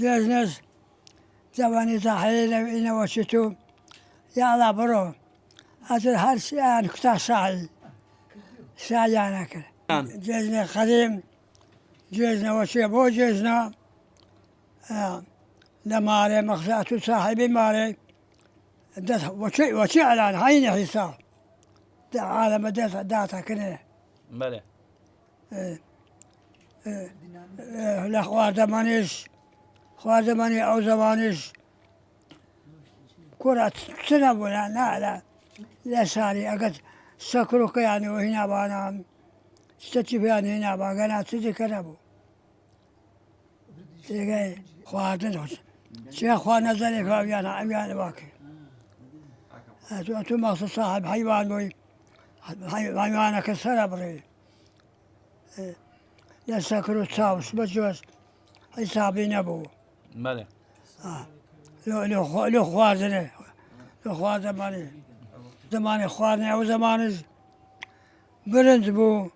جێژنەش جوانی زاحەیە لە ئینەوە چیت و یاڵا بڕۆ ئەتر هەر شیان کوتا شایانە کرد جێژنە قەدیم جێژنەوە چیە بۆ جێژنە لە مارێ مەخزات و ساحیبی مارێ وەچی ئەلان هەینە حیسا عالەمە داتەکردێ بەێ لە خواردەمانی ئەو زەمانیش کوڕە چ نەبوو نالە لە شاری ئەگەر سەکرۆکەیانەوە هینابانان شتێکی پێیان هیناباگەنا چیزێکە نەبوو تێگەی خواردن چێ خوا نەزەرێک ئەویان واکە تو مەخصوص صاحب حیوان بووی حیوانەکە سەرە بڕێ لە سەکر و چاوس بەجۆش حیسابی نەبوو بەێ لە خواردنێ لە خواردەمانی زمانی خواردنێ ئەو زمانش برنج بوو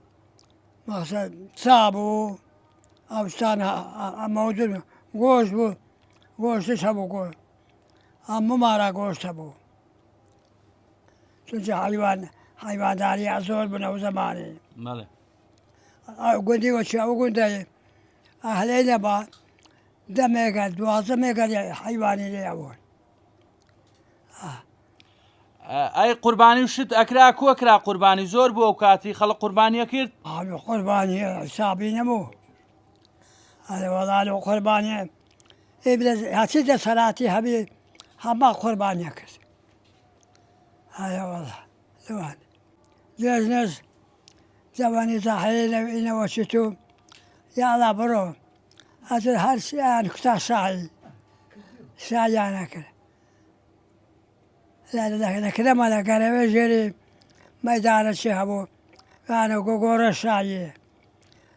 مەقسەد چا بوو ئەو شتان ئەمەودر گۆشت بوو گۆشتش هەبوو گۆشت هەموو مارە گۆشت هەبوو چونچە حیوانداریە زۆر بوون ئەو زمانی گوندی وەچی ئەو گوندەی ئەهلەی نەبا دەمێگە دوازە مێگەری حیوانی لێبوون ئەی قوربانی شت ئەکرا کۆکرا قوربانی زۆر بوو ئەو کاتی خەڵق قوربانیە کرد قوربانی حسابی نەبوو وەڵا قوربانیە هەچی دەسەلاتی هەبی هەما قوربانیە کرد وەڵا لەوان جێژنەش جوانی زاحەیە لە ئینەوە چیت و یاڵا بڕۆ ئەتر هەر شیان کوتا شایانە کرد لەکرەمە لە گەرەوێ ژێری مەیدانەچی هەبوو یانە گۆگۆڕە شایە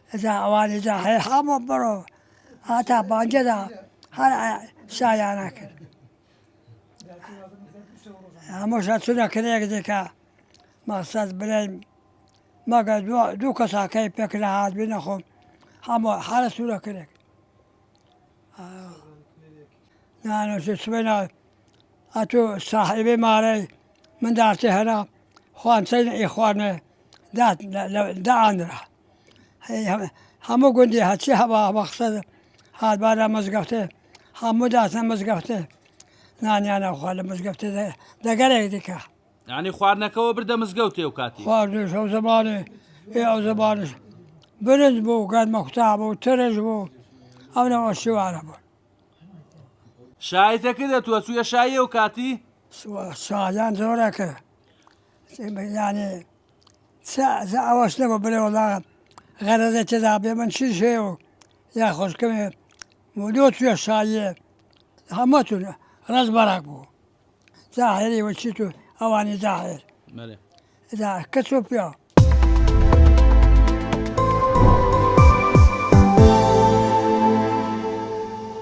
ئەجا ئەوانی زاحەیە هەموو بڕۆ هاتا بانگەدا هەر شایانە کرد هەمووش چونە کرێک دیکە مەقسەد بڵێن مەگە دوو کەساکەی پێکرا هات بینە خۆم هەموو هەرە سوورە کرێک نانوشی سوێنە ئەتو ساحیبی مارەی منداڵی هەنا خوانچەی نەئی خواردنێ دائانرا هەموو گوندی هەچی هەبا مەقسەد هاتبارە مزگەفتێ هەموو داتە مزگەفتێ نانیانە خوارد لە مزگەفتێ دەگەرێک دیکە یعنی خواردنەکەەوە بردە مزگەوتێ و کاتی خواردنش ئەو زمانی ئەو زمانش برنج بوو گەرمە قوتا بوو ترش بوو ئەوەوە شیوانە بوو شایەتەکە دەتووە چوویە شایە و کاتی شایان زۆرەکە ینی ئەوەش نەبوو بڵێ وەڵا غەرەزە تێدا بێ من چی شێ و یا خۆشکەمێ لۆ توێ شایە هەمەتون ڕەز بەڕک بوو زاحێری وەچیت و ئەوانی زاحێر کەچ و پیا